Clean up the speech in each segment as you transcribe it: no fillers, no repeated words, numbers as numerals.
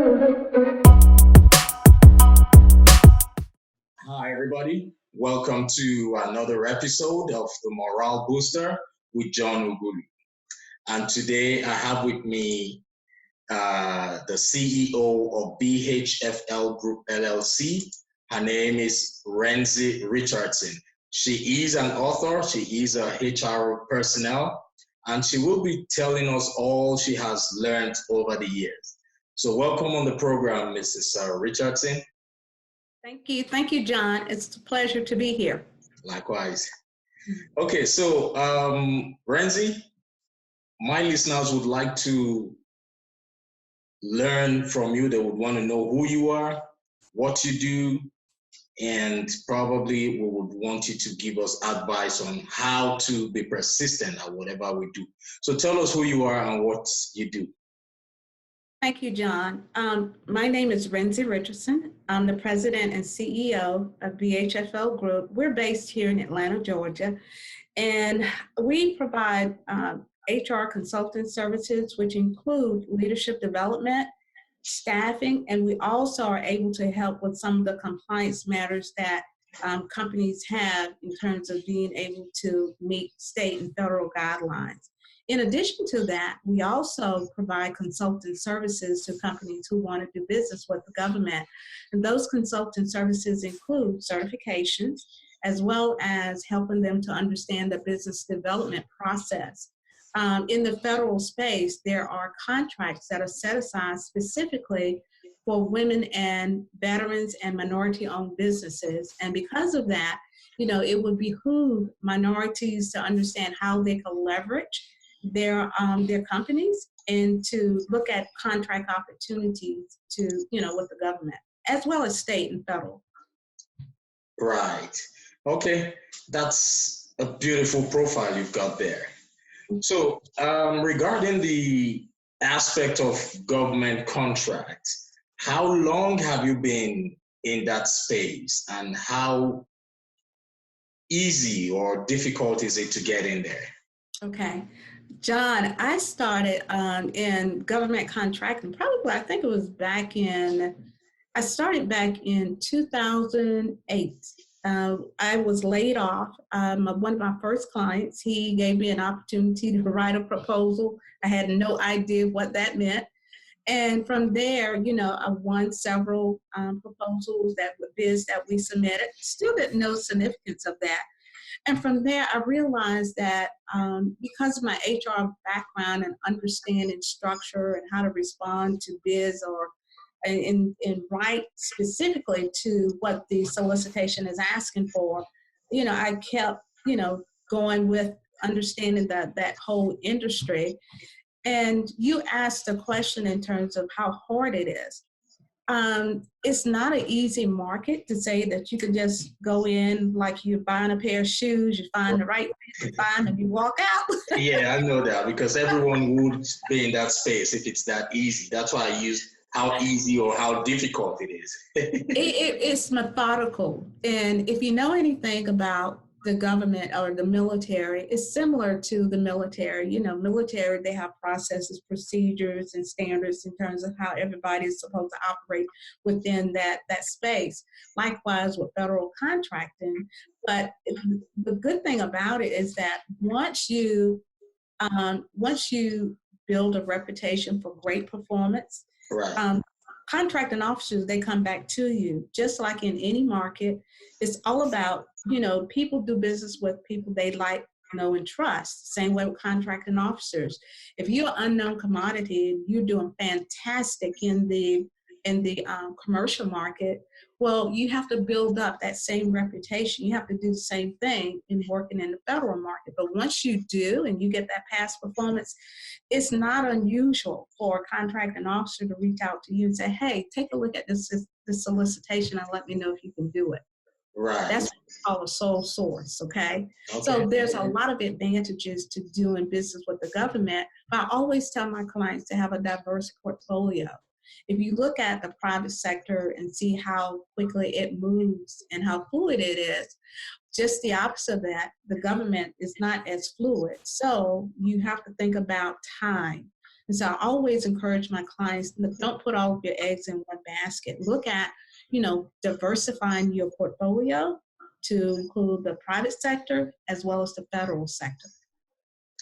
Hi, everybody. Welcome to another episode of the Morale Booster with John Ughulu. And today I have with me the CEO of BHFL Group LLC. Her name is Renzie Richardson. She is an author, she is a HR personnel, and she will be telling us all she has learned over the years. So welcome on the program, Mrs. Richardson. Thank you. Thank you, John. It's a pleasure to be here. Likewise. Okay, so Renzie, my listeners would like to learn from you. They would want to know who you are, what you do, and probably we would want you to give us advice on how to be persistent at whatever we do. So tell us who you are and what you do. Thank you, John. My name is Renzie Richardson. I'm the president and CEO of BHFL Group. We're based here in Atlanta, Georgia, and we provide HR consulting services, which include leadership development, staffing, and we also are able to help with some of the compliance matters that companies have in terms of being able to meet state and federal guidelines. In addition to that, we also provide consulting services to companies who want to do business with the government. And those consulting services include certifications, as well as helping them to understand the business development process. In the federal space, there are contracts that are set aside specifically for women and veterans and minority-owned businesses. And because of that, it would behoove minorities to understand how they can leverage their companies and to look at contract opportunities to, with the government, as well as state and federal. Right. Okay. That's a beautiful profile you've got there. So regarding the aspect of government contracts, how long have you been in that space and how easy or difficult is it to get in there? Okay. John, I started in government contracting probably, I think it was I started back in 2008. I was laid off. One of my first clients, he gave me an opportunity to write a proposal. I had no idea what that meant. And from there, I won several proposals bids that we submitted. Still didn't know the significance of that. And from there, I realized that because of my HR background and understanding structure and how to respond to bids and write specifically to what the solicitation is asking for, I kept, going with understanding that whole industry. And you asked a question in terms of how hard it is. It's not an easy market to say that you can just go in like you're buying a pair of shoes, you find the right fit, you find and you walk out. Yeah, I know that because everyone would be in that space if it's that easy. That's why I use how easy or how difficult it is. It's methodical. And if you know anything about the government or the military, it's similar to the military. Military, they have processes, procedures, and standards in terms of how everybody is supposed to operate within that space. Likewise with federal contracting. But the good thing about it is that once you build a reputation for great performance, right. Contracting officers, they come back to you. Just like in any market, it's all about, people do business with people they like, know, and trust. Same way with contracting officers. If you're an unknown commodity and you're doing fantastic in the commercial market, well, you have to build up that same reputation. You have to do the same thing in working in the federal market. But once you do and you get that past performance, it's not unusual for a contracting officer to reach out to you and say, hey, take a look at this solicitation and let me know if you can do it. Right. That's what we call a sole source, okay? So there's a lot of advantages to doing business with the government. But I always tell my clients to have a diverse portfolio. If you look at the private sector and see how quickly it moves and how fluid it is, just the opposite of that, the government is not as fluid. So you have to think about time. And so I always encourage my clients, don't put all of your eggs in one basket. Look at, diversifying your portfolio to include the private sector as well as the federal sector.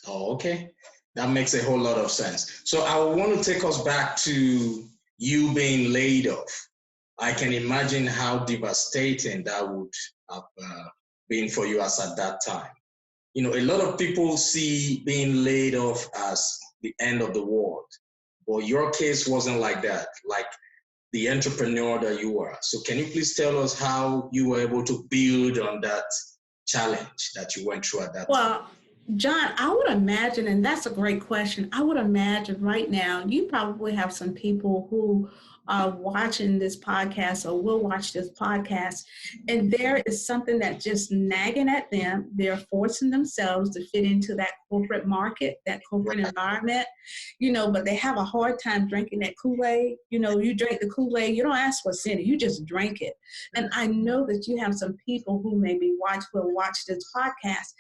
Oh, okay. That makes a whole lot of sense. So I want to take us back to you being laid off. I can imagine how devastating that would have been for you as at that time. A lot of people see being laid off as the end of the world, but your case wasn't like that, like the entrepreneur that you are. So can you please tell us how you were able to build on that challenge that you went through at that time? Well, John, I would imagine, and that's a great question. I would imagine right now you probably have some people who are watching this podcast or will watch this podcast, and there is something that's just nagging at them. They're forcing themselves to fit into that corporate market, that corporate environment, but they have a hard time drinking that Kool-Aid. You drink the Kool-Aid, you don't ask what's in it, you just drink it. And I know that you have some people who maybe will watch this podcast.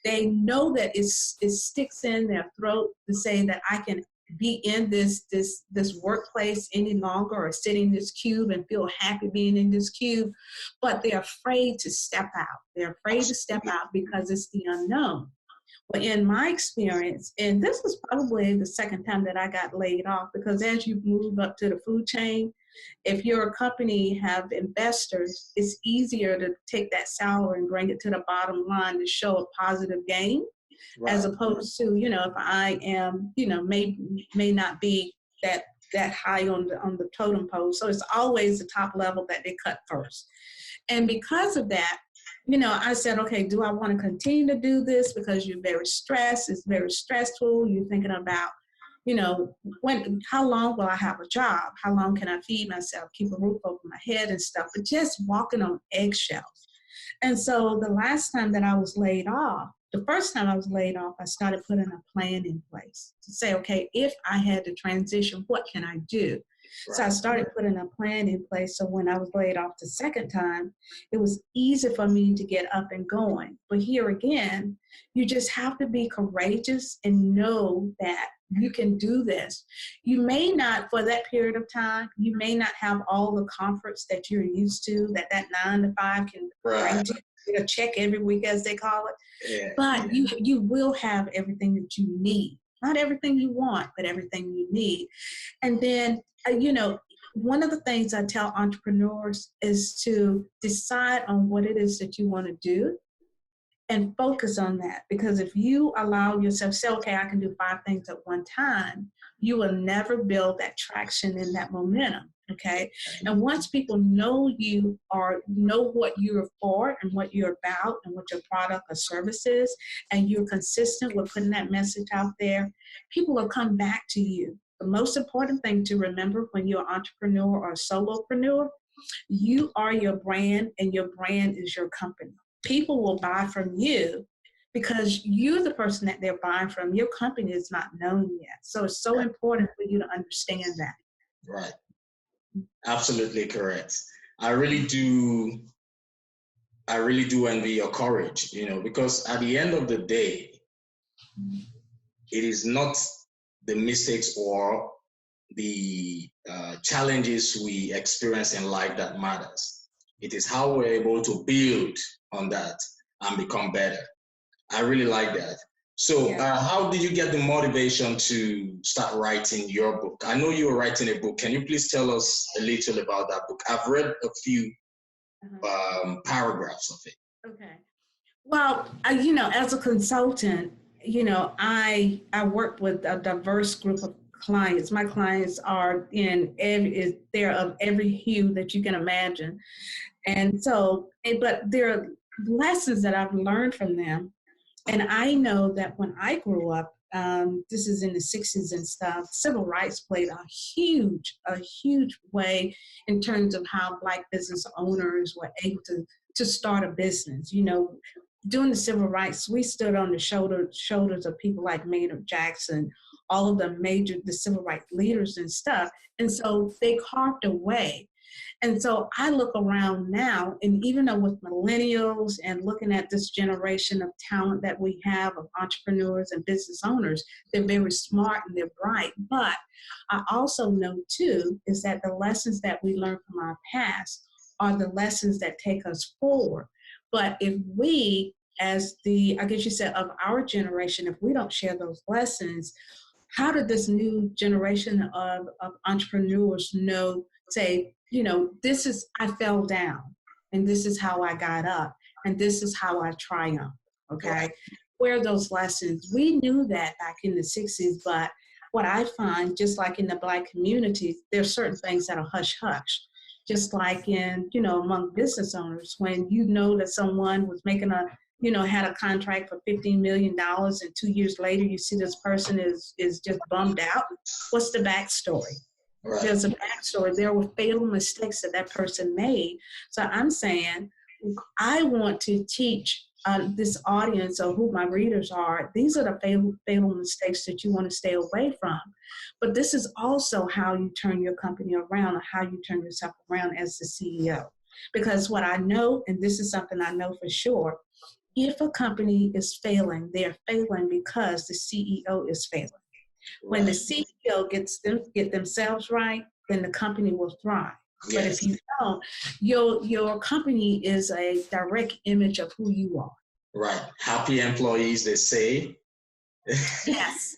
They know that it sticks in their throat to say that I can be in this workplace any longer or sit in this cube and feel happy being in this cube, but they're afraid to step out. They're afraid to step out because it's the unknown. But in my experience, and this was probably the second time that I got laid off, because as you move up to the food chain, if your company have investors, it's easier to take that salary and bring it to the bottom line to show a positive gain, right, as opposed to, if I am, may not be that high on the totem pole. So it's always the top level that they cut first. And because of that, I said, okay, do I want to continue to do this? Because you're very stressed. It's very stressful. You're thinking about, how long will I have a job? How long can I feed myself, keep a roof over my head and stuff, but just walking on eggshells. And so the last time that I was laid off, the first time I was laid off, I started putting a plan in place to say, okay, if I had to transition, what can I do? Right. So I started putting a plan in place. So when I was laid off the second time, it was easy for me to get up and going. But here again, you just have to be courageous and know that you can do this. You may not, for that period of time, you may not have all the comforts that you're used to, that 9 to 5 can bring you a check every week, as they call it. Yeah. But you will have everything that you need. Not everything you want, but everything you need. And then, one of the things I tell entrepreneurs is to decide on what it is that you want to do and focus on that. Because if you allow yourself, say, okay, I can do 5 things at one time, you will never build that traction and that momentum. Okay. And once people know you or know what you're for and what you're about and what your product or service is, and you're consistent with putting that message out there, people will come back to you. The most important thing to remember when you're an entrepreneur or a solopreneur, you are your brand and your brand is your company. People will buy from you because you're the person that they're buying from. Your company is not known yet. So it's so important for you to understand that. Right. Absolutely correct. I really do envy your courage, because at the end of the day, it is not the mistakes or the challenges we experience in life that matters. It is how we're able to build on that and become better. I really like that. So how did you get the motivation to start writing your book? I know you were writing a book. Can you please tell us a little about that book? I've read a few paragraphs of it. Okay. Well, as a consultant, I work with a diverse group of clients. My clients are they're of every hue that you can imagine. And so, but there are lessons that I've learned from them. And I know that when I grew up, this is in the 60s and stuff, civil rights played a huge way in terms of how Black business owners were able to start a business. During the civil rights, we stood on the shoulders of people like Maynard Jackson, all of the civil rights leaders and stuff. And so they carved a way. And so I look around now, and even though with millennials and looking at this generation of talent that we have of entrepreneurs and business owners, they're very smart and they're bright. But I also know too, is that the lessons that we learn from our past are the lessons that take us forward. But if we, as I guess you said, of our generation, if we don't share those lessons, how did this new generation of entrepreneurs know, say, I fell down and this is how I got up and this is how I triumphed, okay? Where are those lessons? We knew that back in the 60s, but what I find, just like in the Black community, there's certain things that are hush-hush. Just like in, among business owners, when you know that someone was making had a contract for $15 million and 2 years later you see this person is just bummed out. What's the backstory? Right. There's a backstory. There were fatal mistakes that person made. So I'm saying I want to teach this audience or who my readers are, these are the fatal mistakes that you want to stay away from. But this is also how you turn your company around or how you turn yourself around as the CEO. Because what I know, and this is something I know for sure, if a company is failing, they're failing because the CEO is failing. When the CEO get themselves right, then the company will thrive. Yes. But if you don't, your company is a direct image of who you are. Right. Happy employees, they say. Yes.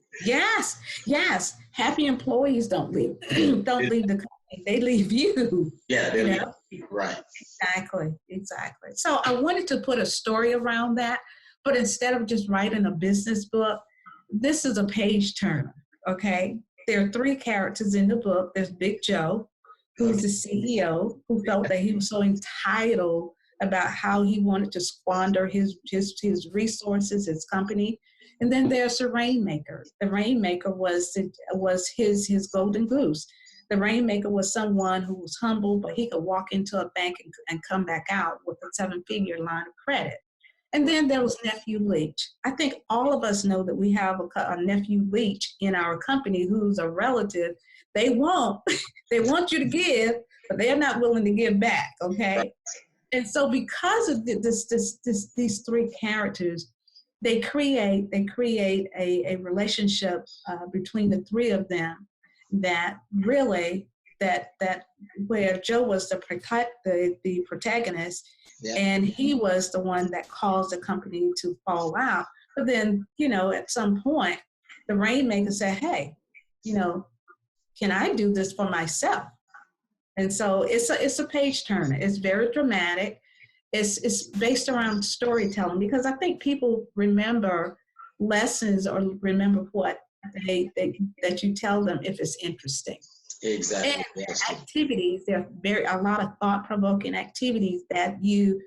Happy employees don't leave the company. They leave you. Yeah, they leave. Right. Exactly. So I wanted to put a story around that, but instead of just writing a business book, this is a page turner, okay? There are 3 characters in the book. There's Big Joe, who's the CEO, who felt that he was so entitled about how he wanted to squander his resources, his company. And then there's the Rainmaker. The Rainmaker was his golden goose. The Rainmaker was someone who was humble, but he could walk into a bank and come back out with a 7-figure line of credit. And then there was Nephew Leach. I think all of us know that we have a Nephew Leach in our company who's a relative. They want you to give, but they're not willing to give back, okay? And so because of these 3 characters, they create a relationship between the 3 of them that really that where Joe was the protagonist, yeah. And he was the one that caused the company to fall out. But then, at some point, the Rainmaker said, hey, can I do this for myself? And so it's a page turner. It's very dramatic. It's based around storytelling because I think people remember lessons or remember what that you tell them if it's interesting. Exactly. And yes. Activities, there are a lot of thought-provoking activities that you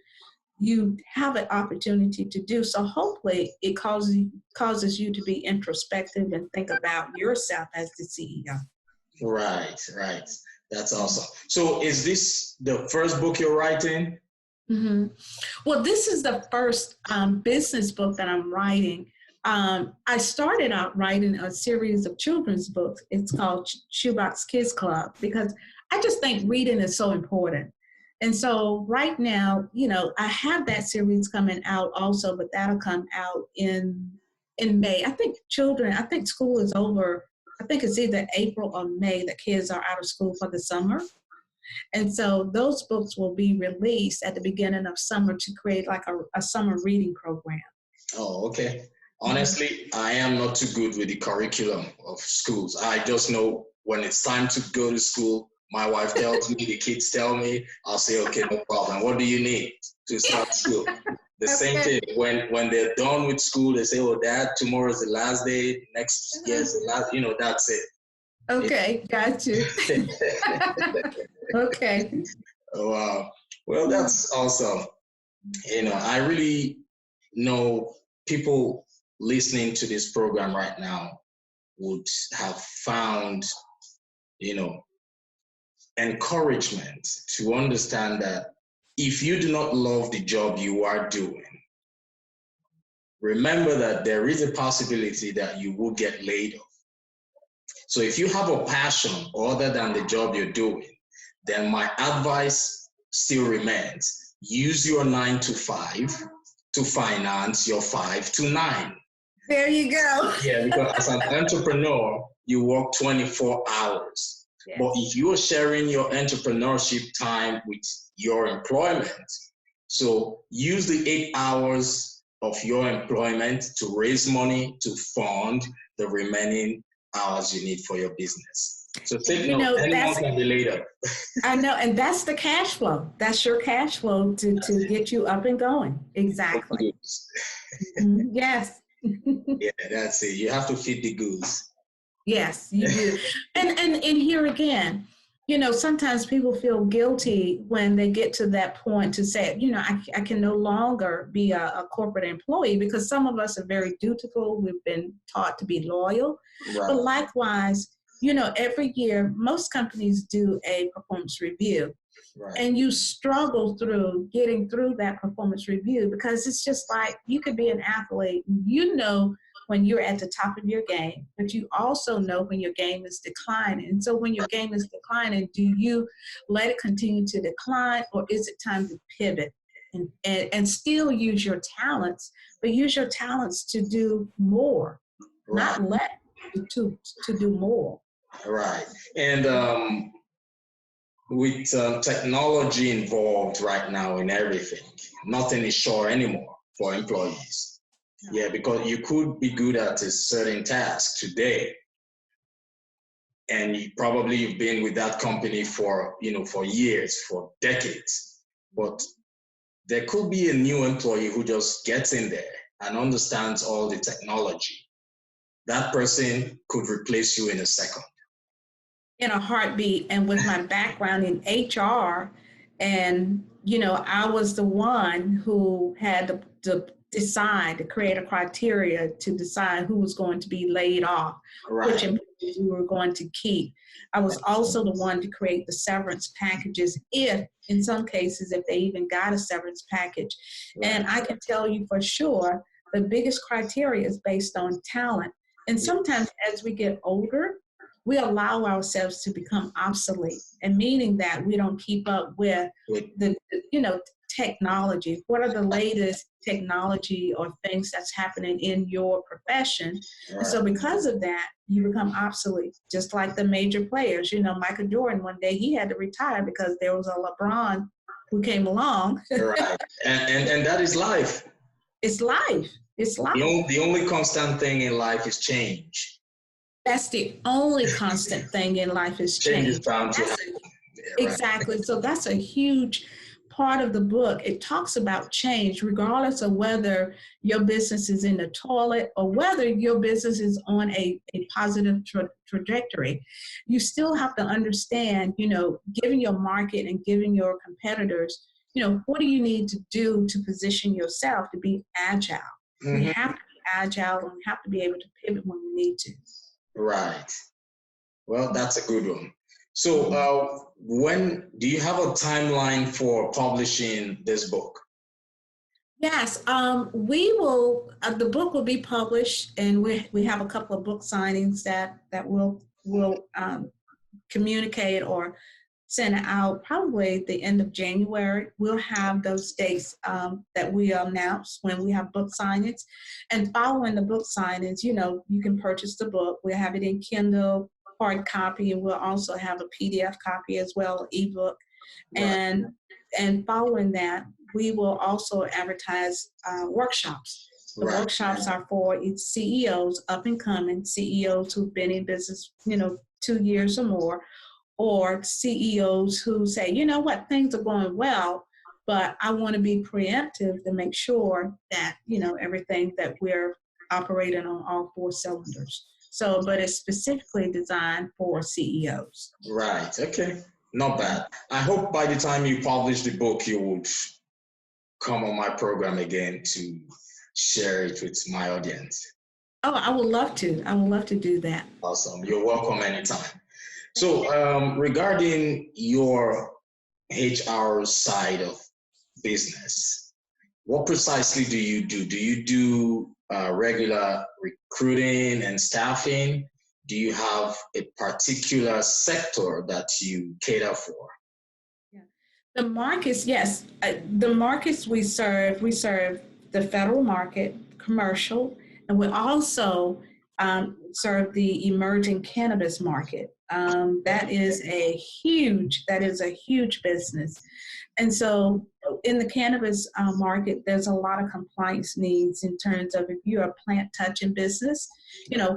have an opportunity to do. So hopefully it causes you to be introspective and think about yourself as the CEO. Right. That's awesome. So is this the first book you're writing? Mm-hmm. Well, this is the first business book that I'm writing. I started out writing a series of children's books. It's called Shoebox Kids Club because I just think reading is so important. And so right now, I have that series coming out also, but that'll come out in May. I think school is over. I think it's either April or May. The kids are out of school for the summer. And so those books will be released at the beginning of summer to create like a summer reading program. Oh, okay. Honestly, I am not too good with the curriculum of schools. I just know when it's time to go to school, my wife tells me, the kids tell me, I'll say, okay, no problem. What do you need to start school? The same thing, when they're done with school, they say, oh, Dad, tomorrow's the last day, next year's the last, that's it. Okay, got you. Okay. Wow. Well, that's awesome. I really know people listening to this program right now would have found, encouragement to understand that if you do not love the job you are doing, remember that there is a possibility that you will get laid off. So if you have a passion other than the job you're doing, then my advice still remains. Use your 9 to 5 to finance your 5 to 9. There you go. Yeah, because as an entrepreneur, you work 24 hours. Yes. But if you are sharing your entrepreneurship time with your employment, so use the 8 hours of your employment to raise money to fund the remaining hours you need for your business. So take note, anyone can be later. I know, and that's the cash flow. That's your cash flow to get you up and going. Exactly. Yes. Yeah, that's it. You have to feed the goose. Yes, you do. And here again, you know, sometimes people feel guilty when they get to that point to say, you know, I can no longer be a corporate employee, because some of us are very dutiful. We've been taught to be loyal. Right. But likewise, you know, every year, most companies do a performance review. Right. And you struggle through getting through that performance review, because it's just like you could be an athlete, you know, when you're at the top of your game, but you also know when your game is declining. And so when your game is declining, do you let it continue to decline, or is it time to pivot and still use your talents, but use your talents to do more, right. Not let to do more. Right. And with technology involved right now in everything, nothing is sure anymore for employees. Yeah, because you could be good at a certain task today, and you've been with that company for years, for decades. But there could be a new employee who just gets in there and understands all the technology. That person could replace you in a second. In a heartbeat. And with my background in HR, and you know, I was the one who had to decide to create a criteria to decide who was going to be laid off, right. Which employees we were going to keep. I was also the one to create the severance packages, if in some cases, if they even got a severance package. Right. And I can tell you for sure, the biggest criteria is based on talent. And sometimes as we get older, we allow ourselves to become obsolete, and meaning that we don't keep up with the technology. What are the latest technology or things that's happening in your profession? Right. And so because of that, you become obsolete, just like the major players. You know, Michael Jordan, one day he had to retire because there was a LeBron who came along. Right. And that is life. It's life. It's life. The only constant thing in life is change. That's the only constant thing in life is change. Change is bound to happen. Exactly. So that's a huge part of the book. It talks about change, regardless of whether your business is in the toilet or whether your business is on a positive trajectory. You still have to understand, you know, given your market and given your competitors, you know, what do you need to do to position yourself to be agile? Mm-hmm. We have to be agile, and we have to be able to pivot when we need to. Right. Well, that's a good one. So when do you have a timeline for publishing this book? Yes, we will. The book will be published, and we have a couple of book signings that we'll communicate or send out probably the end of January. We'll have those dates that we announce when we have book signings. And following the book signings, you know, you can purchase the book. We'll have it in Kindle, hard copy, and we'll also have a PDF copy as well, ebook. Right. And following that, we will also advertise workshops. The right. workshops are for CEOs, up and coming CEOs who've been in business, you know, 2 years or more, or CEOs who say, you know what, things are going well, but I want to be preemptive to make sure that, you know, everything that we're operating on all 4 cylinders. So, but it's specifically designed for CEOs. Right. Okay. Not bad. I hope by the time you publish the book, you would come on my program again to share it with my audience. Oh, I would love to. I would love to do that. Awesome. You're welcome anytime. So regarding your HR side of business, what precisely do you do? Do you do regular recruiting and staffing? Do you have a particular sector that you cater for? The markets, yes, the markets we serve the federal market, commercial, and we also serve the emerging cannabis market. That is a huge business. And so in the cannabis market, there's a lot of compliance needs in terms of if you're a plant touching business,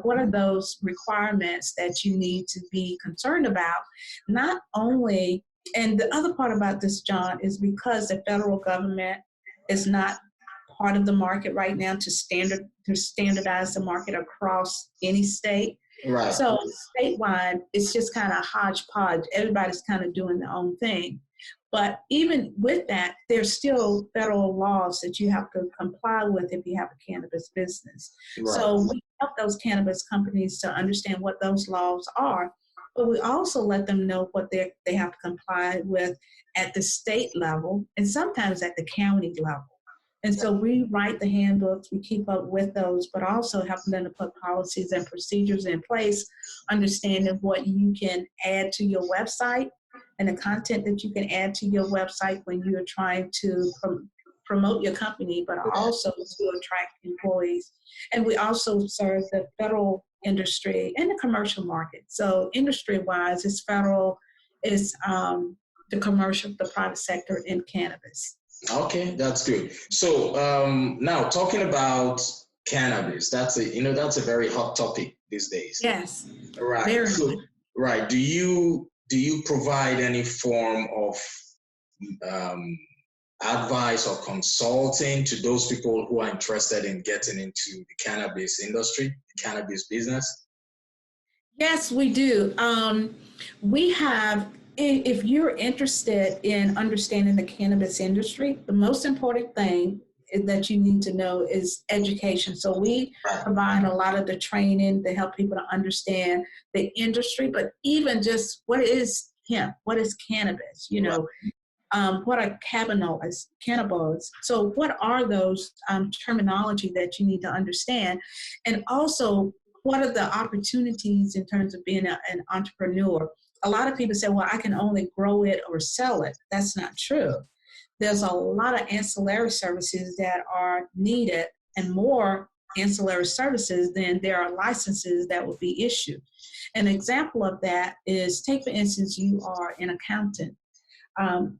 what are those requirements that you need to be concerned about? Not only, and the other part about this, John, is because the federal government is not part of the market right now to standardize the market across any state. Right. So statewide, it's just kind of hodgepodge. Everybody's kind of doing their own thing. But even with that, there's still federal laws that you have to comply with if you have a cannabis business. Right. So we help those cannabis companies to understand what those laws are, but we also let them know what they have to comply with at the state level and sometimes at the county level. And so we write the handbooks, we keep up with those, but also helping them to put policies and procedures in place, understanding what you can add to your website and the content that you can add to your website when you're trying to promote your company, but also to attract employees. And we also serve the federal industry and the commercial market. So industry-wise, it's federal, it's the commercial, the private sector in cannabis. Okay, that's good. So now talking about cannabis, that's a very hot topic these days. Yes. Right. Very so, hot. Right. Do you provide any form of advice or consulting to those people who are interested in getting into the cannabis industry, the cannabis business? Yes, we do. We have, if you're interested in understanding the cannabis industry, the most important thing that you need to know is education. So we provide a lot of the training to help people to understand the industry, but even just what is hemp, what is cannabis, what are cannabinoids. So what are those terminology that you need to understand? And also, what are the opportunities in terms of being an entrepreneur? A lot of people say, well, I can only grow it or sell it. That's not true. There's a lot of ancillary services that are needed and more ancillary services than there are licenses that will be issued. An example of that is, take for instance, you are an accountant.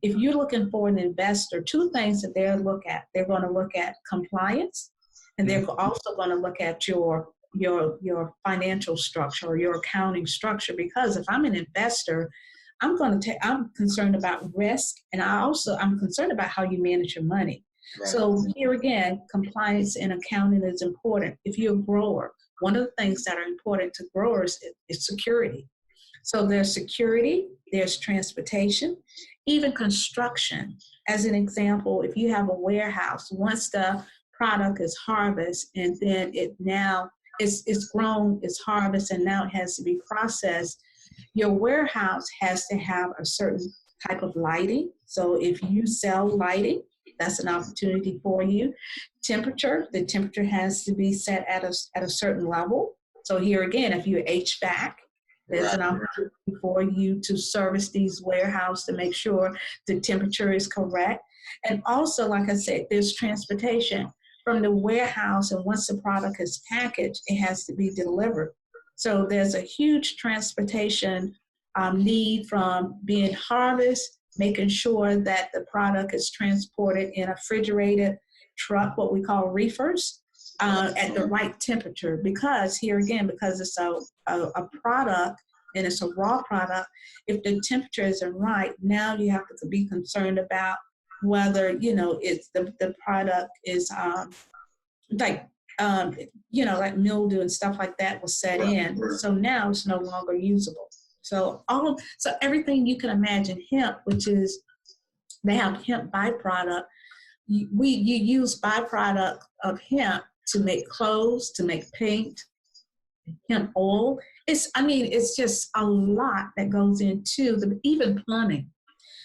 If you're looking for an investor, two things that they'll look at. They're going to look at compliance, and they're also going to look at your financial structure or your accounting structure, because if I'm an investor, I'm concerned about risk, and I'm concerned about how you manage your money. Right. So here again, compliance and accounting is important. If you're a grower, one of the things that are important to growers is security. So there's security, there's transportation, even construction. As an example, if you have a warehouse, once the product is harvested and then it's grown, it's harvested, and now it has to be processed, your warehouse has to have a certain type of lighting. So if you sell lighting, that's an opportunity for you. The temperature has to be set at a certain level. So here again, if you're HVAC, there's an opportunity for you to service these warehouses to make sure the temperature is correct. And also, like I said, there's transportation from the warehouse, and once the product is packaged, it has to be delivered. So there's a huge transportation need from being harvested, making sure that the product is transported in a refrigerated truck, what we call reefers, at the right temperature. Because here again, because it's a product and it's a raw product, if the temperature isn't right, now you have to be concerned about whether, it's the product is like mildew and stuff like that will set in. So now it's no longer usable. So everything you can imagine, hemp, which is, they have hemp byproduct. You use byproduct of hemp to make clothes, to make paint, hemp oil. It's just a lot that goes into even plumbing,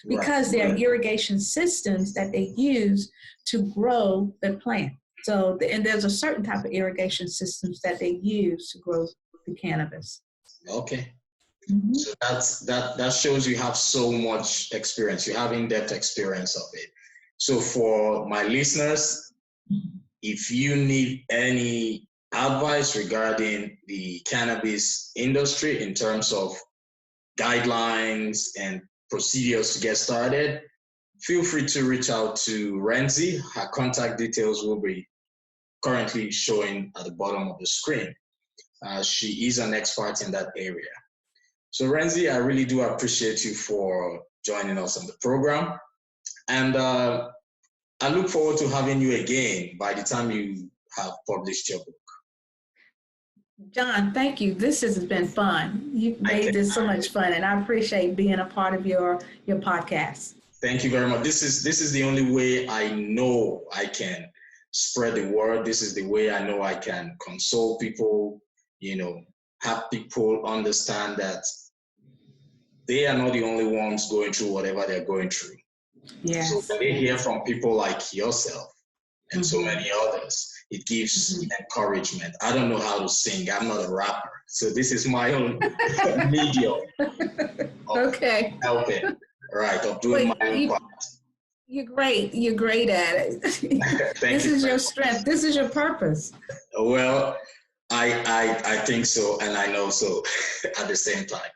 because there are irrigation systems that they use to grow the plant. So, and there's a certain type of irrigation systems that they use to grow the cannabis. Okay. Mm-hmm. So that shows you have so much experience. You have in-depth experience of it. So for my listeners, if you need any advice regarding the cannabis industry in terms of guidelines and procedures to get started, feel free to reach out to Renzie. Her contact details will be currently showing at the bottom of the screen. She is an expert in that area. So Renzie, I really do appreciate you for joining us on the program. And I look forward to having you again by the time you have published your book. John, thank you. This has been fun. You've made this so much fun, and I appreciate being a part of your podcast. Thank you very much. This is the only way I know I can spread the word. This is the way I know I can console people, have people understand that they are not the only ones going through whatever they're going through. Yes. So when they hear from people like yourself and so many others, it gives encouragement. I don't know how to sing. I'm not a rapper. So this is my own medium of helping, right, of doing my own part. You're great. You're great at it. This is your strength. This is your purpose. Well, I think so, and I know so at the same time.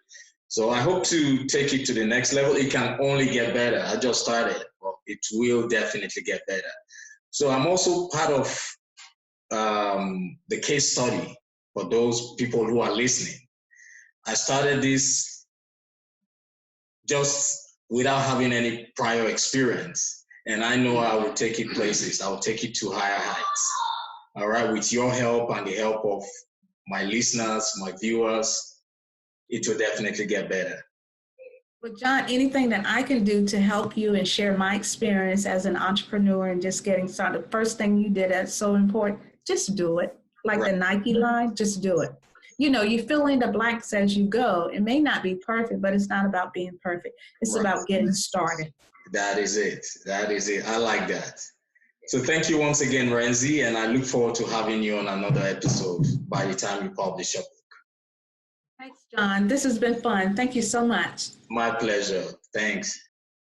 So I hope to take it to the next level. It can only get better. I just started, but it will definitely get better. So I'm also part of the case study for those people who are listening. I started this just without having any prior experience. And I know I will take it places. I will take it to higher heights. All right, with your help and the help of my listeners, my viewers, it will definitely get better. Well, John, anything that I can do to help you and share my experience as an entrepreneur and just getting started, the first thing you did that's so important, just do it. Like the Nike line, just do it. You fill in the blanks as you go. It may not be perfect, but it's not about being perfect. It's about getting started. That is it. That is it. I like that. So thank you once again, Renzie, and I look forward to having you on another episode by the time you publish your book. Thanks, John. This has been fun. Thank you so much. My pleasure. Thanks.